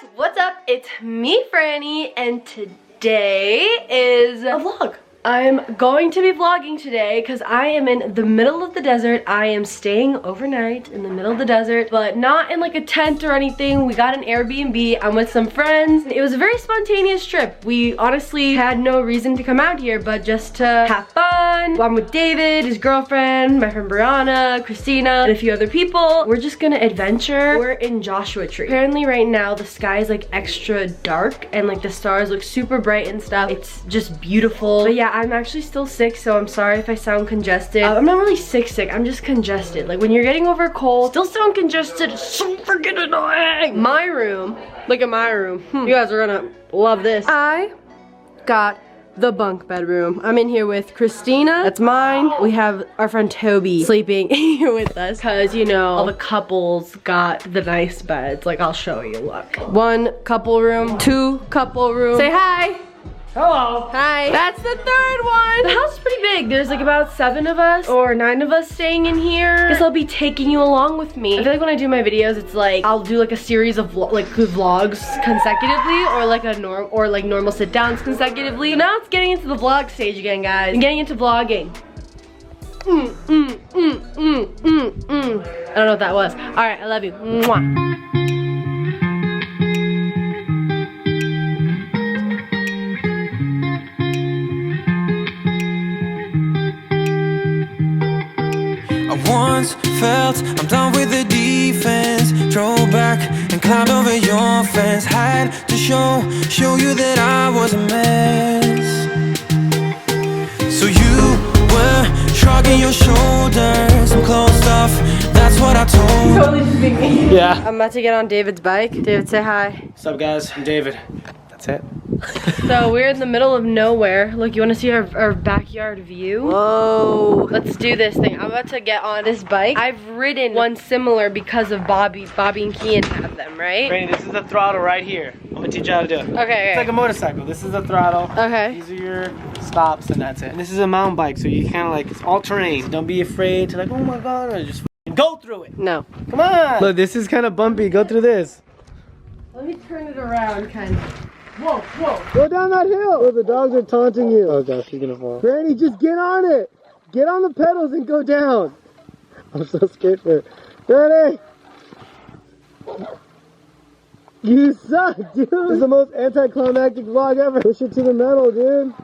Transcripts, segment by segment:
guys, what's up? It's me, Franny, and today is a vlog. I'm going to be vlogging today because I am in the middle of the desert. I am staying overnight in the middle of the desert, but not in like a tent or anything. We got an Airbnb. I'm with some friends. It was a very spontaneous trip. We honestly had no reason to come out here, but just to have fun. I'm with David, his girlfriend, my friend Brianna, Christina, and a few other people. We're just gonna adventure. We're in Joshua Tree. Apparently right now the sky is like extra dark and like the stars look super bright and stuff. It's just beautiful. But yeah, I'm actually still sick, so I'm sorry if I sound congested. I'm not really sick, I'm just congested. Like when you're getting over a cold, still sound congested. It's so freaking annoying. My room, look at my room. You guys are gonna love this. I got the bunk bedroom. I'm in here with Christina, that's mine. We have our friend Toby sleeping here with us because, you know, all the couples got the nice beds. Like I'll show you, look. 1 couple room, 2 couple room. Say hi. Hello. Hi. That's the 3rd one. The house is pretty big. There's like about 7 of us or 9 of us staying in here. Guess I'll be taking you along with me. I feel like when I do my videos, it's like I'll do like a series of vlogs consecutively, or like a normal sit downs consecutively. Now it's getting into the vlog stage again, guys. I'm getting into vlogging. I don't know what that was. All right, I love you. Mwah. Once felt I'm done with the defense. Drove back and climbed over your fence. Had to show you that I was a mess. So you were shrugging your shoulders. Some closed off, that's what I told. Totally just being me. Yeah. I'm about to get on David's bike. David, say hi. What's up, guys? I'm David. That's it. So we're in the middle of nowhere. Look, you want to see our backyard view? Whoa. Let's do this thing. I'm about to get on this bike. I've ridden one similar because of Bobby and Kian have them, right? Franny, this is the throttle right here. I'm gonna teach you how to do it. Okay. It's like a motorcycle. This is the throttle. Okay. These are your stops and that's it. And this is a mountain bike, so you kind of like, it's all terrain. Don't be afraid to like, oh my God, or just go through it. No. Come on. Look, this is kind of bumpy. Go through this. Let me turn it around, kind of. Whoa, whoa. Go down that hill. Oh, the dogs are taunting you. Oh gosh, you're gonna fall. Franny, just get on it. Get on the pedals and go down. I'm so scared for it. Franny! You suck, dude. This is the most anticlimactic vlog ever. Push it to the metal, dude.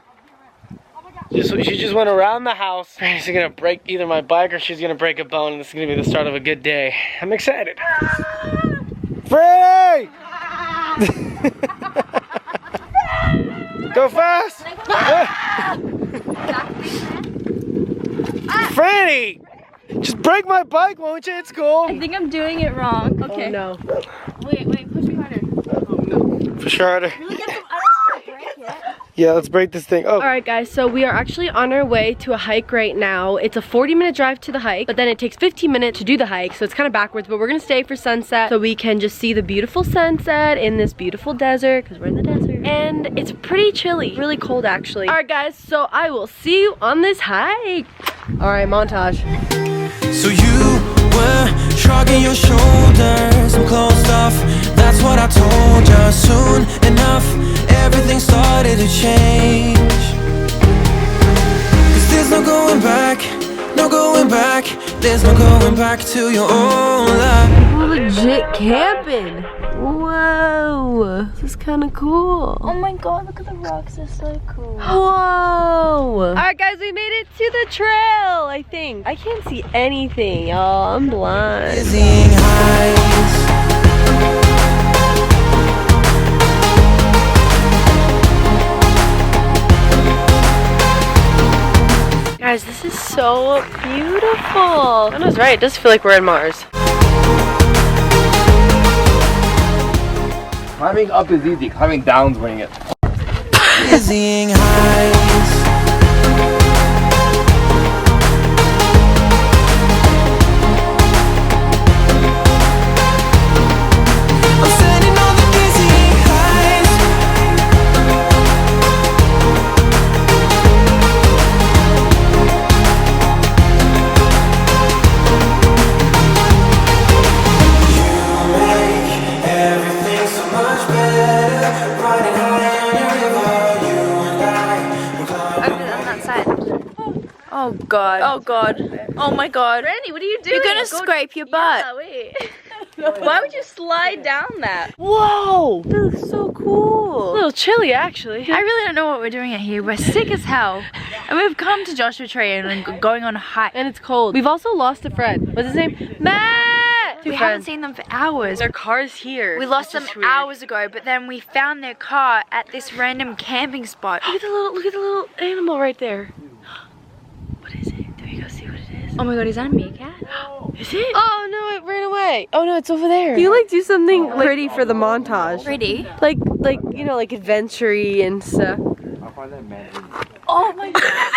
She just went around the house. She's gonna break either my bike or she's gonna break a bone, and this is gonna be the start of a good day. I'm excited. Franny! Go fast! Franny! Just break my bike, won't you? It's cool. I think I'm doing it wrong. Okay. Oh, no. Wait, push me harder. Push harder. Really get some, I don't want to break it. Yeah, let's break this thing. Oh. All right, guys, so we are actually on our way to a hike right now. It's a 40-minute drive to the hike, but then it takes 15 minutes to do the hike, so it's kind of backwards, but we're gonna stay for sunset so we can just see the beautiful sunset in this beautiful desert, because we're in the desert. And it's pretty chilly, really cold actually. All right, guys, so I will see you on this hike. All right, montage. So you were shrugging your shoulders. I'm closed off, that's what I told you. Soon enough, everything started to change. Cause there's no going back, no going back. There's no going back to your own life. We're legit camping. Whoa, this is kind of cool. Oh my God, look at the rocks, they're so cool. Whoa! Alright guys, we made it to the trail, I think. I can't see anything, y'all. I'm blind. Dizzying heights. Guys, this is so beautiful. Anna's right, it does feel like we're in Mars. Climbing up is easy, climbing down's winning it. Dizzying heights. I'm standing on the dizzying heights. You make everything so much better. Oh god. Oh god. Oh my god. Franny, what are you doing? You're gonna scrape your butt. Yeah, wait. Why would you slide down that? Whoa! That looks so cool. A little chilly, actually. I really don't know what we're doing out here. We're sick as hell. And we've come to Joshua Tree and going on a hike. And it's cold. We've also lost a friend. What's his name? Matt! We haven't seen them for hours. Their car's here. We lost them Which is weird. hours ago, but then we found their car at this random camping spot. Look at the little animal right there. What is it? Do we go see what it is? Oh my god, is that a meerkat? Is it? Oh no, it ran away. Oh no, it's over there. Can you like do something pretty for the montage? Pretty? Like you know, like adventure-y and stuff. Oh my god.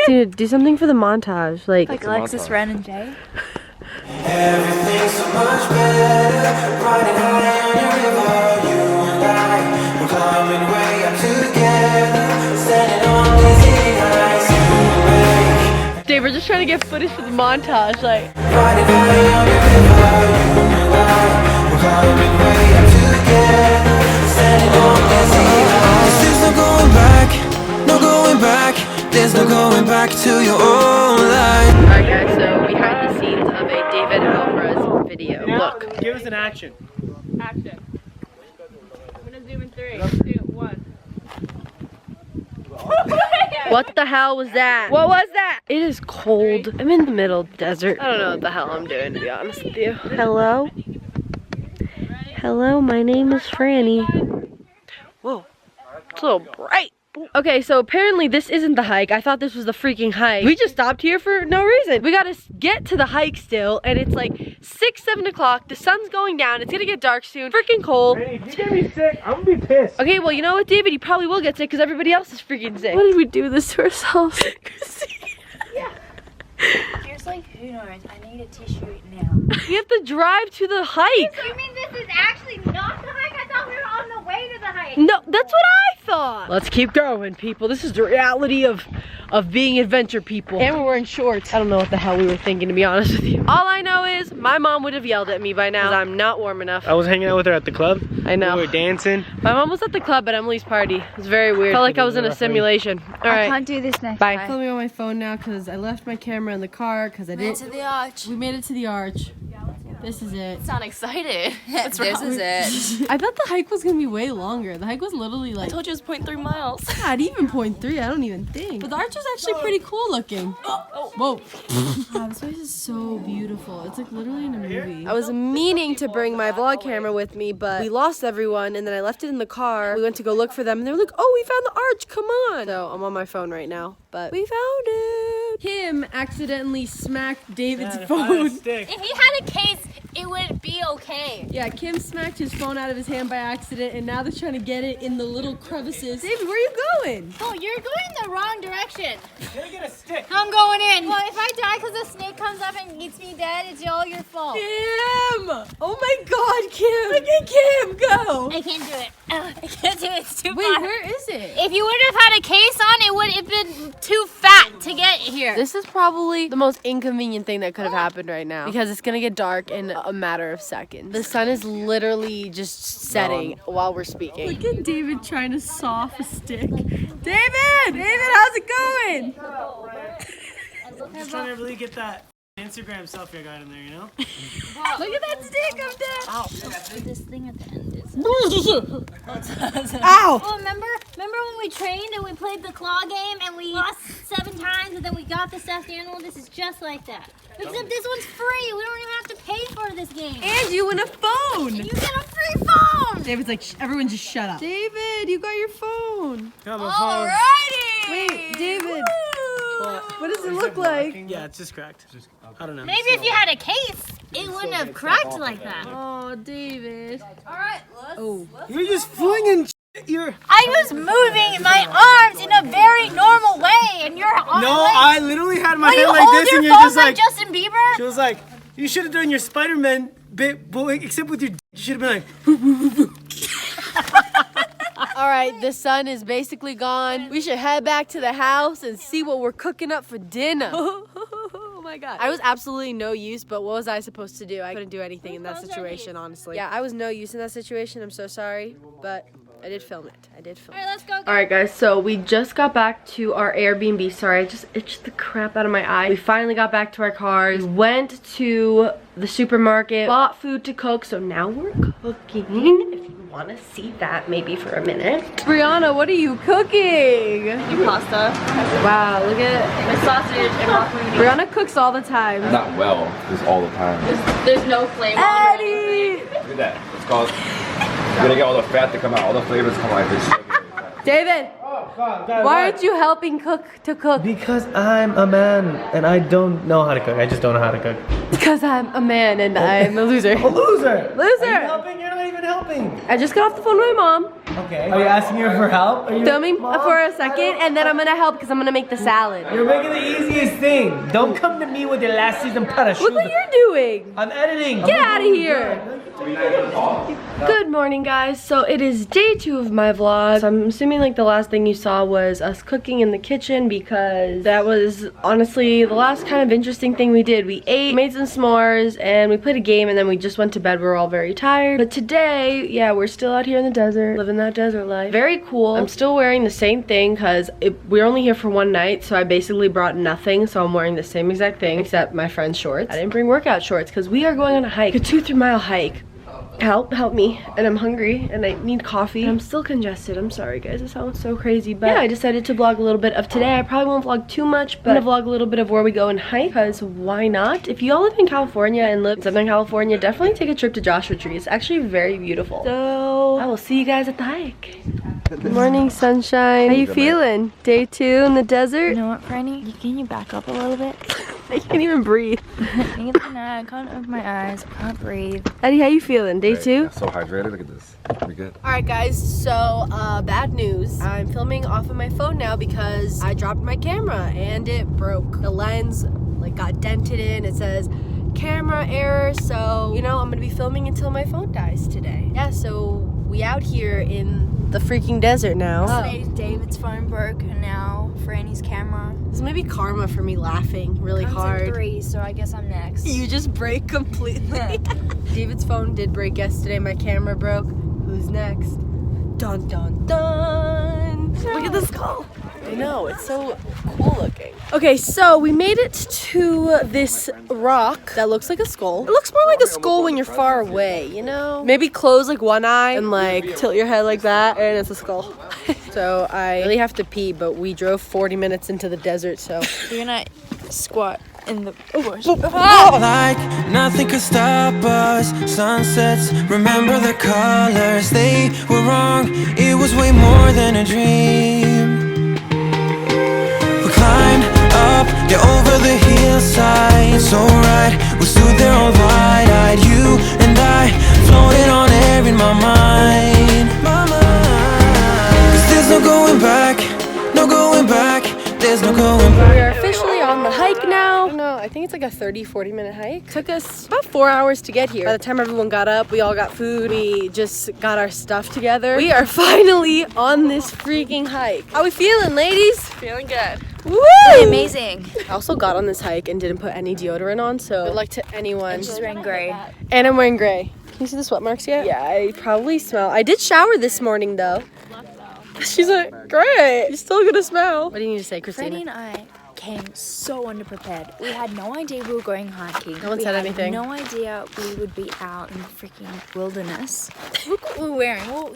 Dude, do something for the montage. Like Alexis, Ren, and Jay. Everything's so much better. Riding high on your river, you and I. We're climbing way up together. Standing on dizzy heights, you and me. Dave, we're just trying to get footage for the montage, like. Riding high on your river, you and I. We're climbing way up together. Standing on dizzy heights. There's no going back, no going back. There's no going back to your old life. Alright guys, so behind the scenes of a David Alvarez video. Look. Give us an action. Action. I'm gonna zoom in 3, 2, 1. What the hell was that? What was that? It is cold. I'm in the middle of the desert. I don't know what the hell I'm doing, to be honest with you. Hello? Hello, my name is Franny. Whoa, it's a little bright. Okay, so apparently this isn't the hike. I thought this was the freaking hike. We just stopped here for no reason. We gotta get to the hike still, and it's like 6, 7 o'clock. The sun's going down. It's gonna get dark soon. Freaking cold. Hey, if you get me sick, I'm gonna be pissed. Okay, well, you know what, David? You probably will get sick because everybody else is freaking sick. What did we do this to ourselves? Seriously, who knows? I need a tissue now. We have to drive to the hike. You mean this is actually not the hike? I thought we were on the way to the hike. No, that's what I thought. Let's keep going, people. This is the reality of being adventure people. And we're wearing shorts. I don't know what the hell we were thinking, to be honest with you. All I know is my mom would have yelled at me by now 'cause I'm not warm enough. I was hanging out with her at the club. I know. We were dancing. My mom was at the club at Emily's party. It was very weird. Felt like I was in a simulation. All I right. can't do this next. Bye. Filming on my phone now because I left my camera in the car because I didn't. To the arch. We made it to the arch. This is it. Sound excited. This is it. I thought the hike was gonna be way longer. The hike was literally like. I told you it was 0.3 miles. Not even 0.3. I don't even think. But the arch is actually pretty cool looking. Whoa. Wow, this place is so beautiful. It's like literally in a movie. I was meaning to bring my vlog camera with me, but we lost everyone, and then I left it in the car. We went to go look for them, and they were like, "Oh, we found the arch. Come on!" So I'm on my phone right now, but we found it. Kim accidentally smacked David's phone. If he had a case, it would be okay. Yeah, Kim smacked his phone out of his hand by accident, and now they're trying to get it in the little crevices. David, where are you going? Oh, you're going the wrong direction. You're gonna get a stick. I'm going in. Well, if I die because the snake comes up and eats me dead, it's all your fault. Kim! Oh my God, Kim! Look at Kim, go! I can't do it. I can't do it. It's too Wait, far. where is it? If you would have had a case on, it would have been too fat to get here. This is probably the most inconvenient thing that could have happened right now because it's gonna get dark in a matter of seconds. The sun is literally just setting while we're speaking. Look at David trying to saw off a stick. David! How's it going? Just trying to really get that Instagram selfie I got in there, you know? Look at that stick up there! Ow! This thing at the end is. Ow! Oh, remember when we trained and we played the claw game and we lost 7 times and then we got the stuffed animal? This is just like that. Except this one's free. We don't even have to pay for this game. And you win a phone! You get a free phone! David's like, everyone just shut up. David, you got your phone. Got my phone. Alrighty! Wait, David. What does it look like? Yeah, it's just cracked. I don't know. Maybe if you had a case, it wouldn't have cracked like that. Oh, David. Alright, Oh. You're just flinging you're. I was moving my arms in a very normal way, and you're on. No, I literally had my Will hand you like hold this, your and you're phone just like. Justin Bieber? She was like, you should have done your Spider-Man bit, but except with your. You should have been like. All right, the sun is basically gone. We should head back to the house and see what we're cooking up for dinner. Oh my God. I was absolutely no use, but what was I supposed to do? I couldn't do anything in that situation, honestly. Yeah, I was no use in that situation. I'm so sorry, but I did film it. I did film it. All right, let's go. Alright guys, so we just got back to our Airbnb. Sorry, I just itched the crap out of my eye. We finally got back to our cars. We went to the supermarket, bought food to cook, so now we're cooking. If you want to see that maybe for a minute. Brianna, what are you cooking? Pasta. Wow, look at My sausage and broccoli. Brianna cooks all the time. Not well, just all the time. There's no flavor. Eddie! Look at that. It's called. You're gonna get all the fat to come out, all the flavors come out. David, why aren't you helping cook to cook? Because I'm a man and I don't know how to cook. I just don't know how to cook. Because I'm a man and I'm a loser. A loser! Loser! Are you helping? You're not even helping. I just got off the phone with my mom. Okay. Are you asking her for help? Are you Filming for a second, and then I'm gonna help because I'm gonna make the salad. You're making the easiest thing. Don't come to me with your last season parachute. Look what you're doing. I'm editing. Get out of here. Good morning, guys. So it is day 2 of my vlog. So I'm assuming like the last thing you saw was us cooking in the kitchen because that was honestly the last kind of interesting thing we did. We ate, made some s'mores, and we played a game, and then we just went to bed. We were all very tired. But today, yeah, we're still out here in the desert, living that desert life. Very cool. I'm still wearing the same thing because we're only here for one night, so I basically brought nothing. So I'm wearing the same exact thing except my friend's shorts. I didn't bring workout shorts because we are going on a hike, a 2-3 mile hike. Help me, and I'm hungry and I need coffee. And I'm still congested. I'm sorry guys, it sounds so crazy, but yeah, I decided to vlog a little bit of today. I probably won't vlog too much, but I'm gonna vlog a little bit of where we go and hike because why not? If you all live in California and live in Southern California, definitely take a trip to Joshua Tree. It's actually very beautiful. So I will see you guys at the hike. Good morning, sunshine. How you feeling? Day 2 in the desert? You know what, Franny? Can you back up a little bit? I can't even breathe. I can't open my eyes. I can't breathe. Eddie, how you feeling? Day 2? So hydrated, look at this. Pretty good. Alright guys, so bad news. I'm filming off of my phone now because I dropped my camera and it broke. The lens like got dented in. It says camera error, so you know I'm gonna be filming until my phone dies today. Yeah, so we out here in the freaking desert now. Today David's phone broke and now Franny's camera. This may be karma for me laughing really hard. 3, so I guess I'm next. You just break completely. David's phone did break yesterday. My camera broke. Who's next? Dun dun dun. Look at the skull. I know, it's so cool looking. Okay, so we made it to this rock that looks like a skull. It looks more like a skull when you're far away, you know? Maybe close like one eye and like tilt your head like that and it's a skull. So I really have to pee, but we drove 40 minutes into the desert, so. We're gonna squat in the bush. Like nothing could stop us. Sunsets, remember the colors. They were wrong, it was way more than a dream. We climbed up, yeah, over the hillside. So right, we stood there all wide-eyed. You and I floated on air in my mind. Cause there's no going back, no going back. There's no going back. We are officially on the hike now. No, I think it's like a 30-40 minute hike. Took us about 4 hours to get here. By the time everyone got up, we all got food. We just got our stuff together. We are finally on this freaking hike. How we feeling, ladies? Feeling good. Woo! Amazing. I also got on this hike and didn't put any deodorant on, so good luck to anyone. She's wearing gray. And I'm wearing gray. Can you see the sweat marks yet? Yeah, I probably smell. I did shower this morning though. She's like, great. You're still gonna smell. What do you need to say, Christina? Franny and I came so underprepared. We had no idea we were going hiking. No one said anything. No idea we would be out in the freaking wilderness. Look what we're wearing. Well,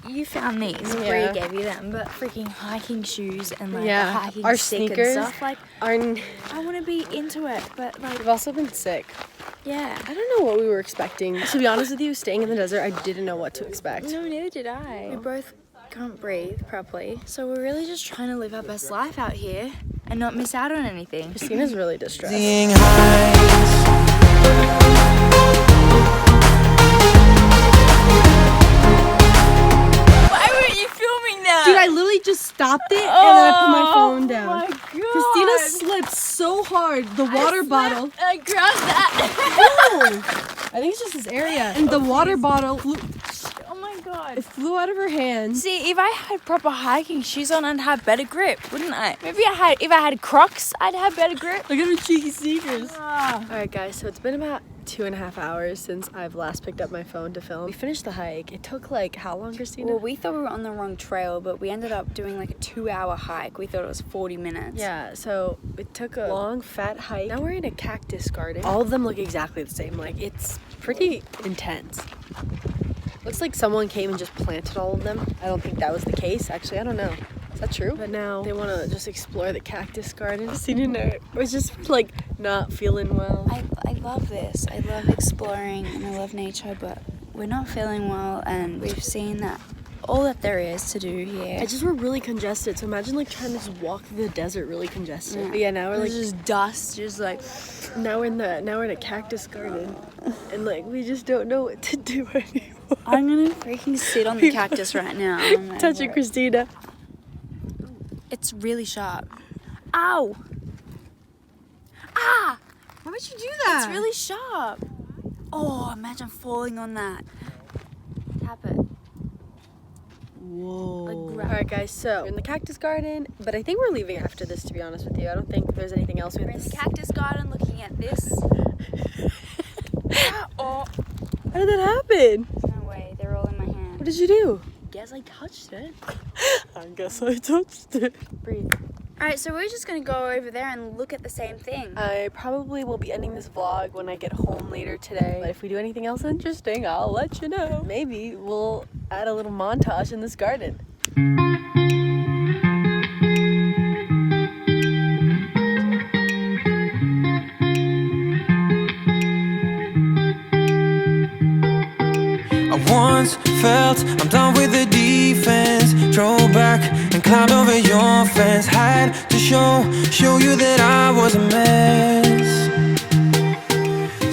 you found these. Yeah. Bree gave you them, but freaking hiking shoes and like a Yeah, hiking our stick sneakers and stuff. Like, are. I want to be into it, but like, We've also been sick. yeah. I don't know what we were expecting. To be honest with you, staying in the desert, I didn't know what to expect. No, neither did I. We both can't breathe properly, so we're really just trying to live our best life out here and not miss out on anything. Christina's really distressed. Seeing heights. Why weren't you filming that? Dude, I literally just stopped it and then I put my phone down. Oh my God. Christina slipped so hard. The water bottle. I grabbed that. No! I think it's just this area. And the water bottle flew, Oh my God. it flew out of her hand. See, if I had proper hiking shoes on, I'd have better grip, wouldn't I? Maybe if I had Crocs, I'd have better grip. Look at her cheeky sneakers. Ah. Alright guys, so it's been about 2.5 hours since I've last picked up my phone to film. We finished the hike. It took like how long, Christina? Well, we thought we were on the wrong trail, but we ended up doing like a 2-hour hike. We thought it was 40 minutes. Yeah, so it took a long, fat hike. Now we're in a cactus garden. All of them look exactly the same. Like, it's pretty intense. Looks like someone came and just planted all of them. I don't think that was the case. Actually, I don't know. Is that true? But now they want to just explore the cactus garden. Christina was just like not feeling well. I love this. I love exploring and I love nature, but we're not feeling well, and we've seen that all that there is to do here. We're really congested. So imagine like trying to just walk through the desert really congested. Yeah. But yeah, now we're like just dust, just like now we're in a cactus garden, and like we just don't know what to do anymore. I'm gonna freaking sit on the cactus right now. Touch it, Christina. It's really sharp. Ow! Ah! Why would you do that? It's really sharp. Oh, imagine falling on that. Tap it. Whoa. Alright guys, so we're in the cactus garden, but I think we're leaving after this, to be honest with you. I don't think there's anything else with We're in this. the cactus garden looking at this. Oh. How did that happen? There's no way. They're all in my hand. What did you do? Guess I touched it. I guess I touched it. Breathe. Alright, so we're just gonna go over there and look at the same thing. I probably will be ending this vlog when I get home later today. But if we do anything else interesting, I'll let you know. Maybe we'll add a little montage in this garden. I once felt I'm done with the defense. Drove back and climbed over your fence. Had to show you that I was a mess.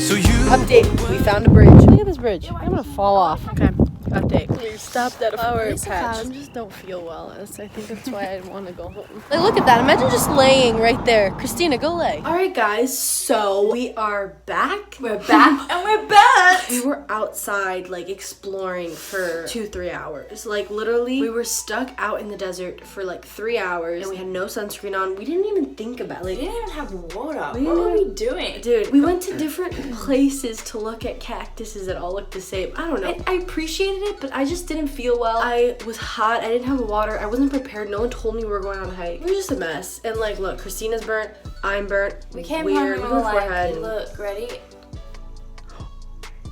So you Update, we found a bridge. Look at this bridge. I'm gonna fall off. Okay, update. We stopped at a flower patch. I just don't feel well. I think that's why I want to go home. Like, look at that. Imagine just laying right there. Christina, go lay. All right, guys. So we are back. We're back and we're back. We were outside, like, exploring for 2-3 hours. Like, literally, we were stuck out in the desert for like 3 hours, and we had no sunscreen on. We didn't even think about it. Like, We didn't even have water. What didn't were even- we doing? dude, we went to different places to look at cactuses that all looked the same. I don't know. I appreciated it, but I just didn't feel well. I was hot. I didn't have water. I wasn't prepared. No one told me we were going on a hike. It was just a mess. And like, look, Christina's burnt. I'm burnt. We came Weird. home and we were like, forehead. look, ready?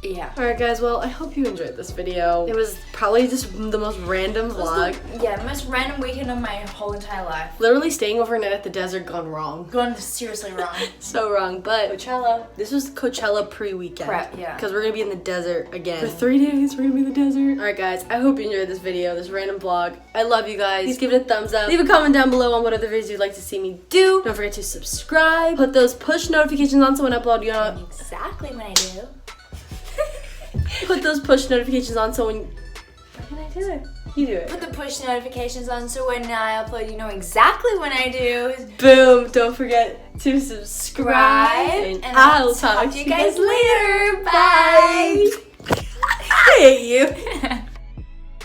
Yeah. Alright guys, well, I hope you enjoyed this video. It was probably just the most random vlog. Yeah, the most random weekend of my whole entire life. Literally staying overnight at the desert gone wrong. Gone seriously wrong. So wrong, but Coachella. This was Coachella pre-weekend. Prep, yeah. Because we're gonna be in the desert again. For 3 days, we're gonna be in the desert. Alright guys, I hope you enjoyed this video, this random vlog. I love you guys. Please give it a thumbs up. Leave a comment down below on what other videos you'd like to see me do. Don't forget to subscribe. Put those push notifications on so when I upload, you know. Exactly when I do. Put those push notifications on so when... Why can I do it? You do it. Put the push notifications on so when I upload, you know exactly when I do. Boom. Don't forget to subscribe. And I'll talk to you guys later. Bye. I hate you.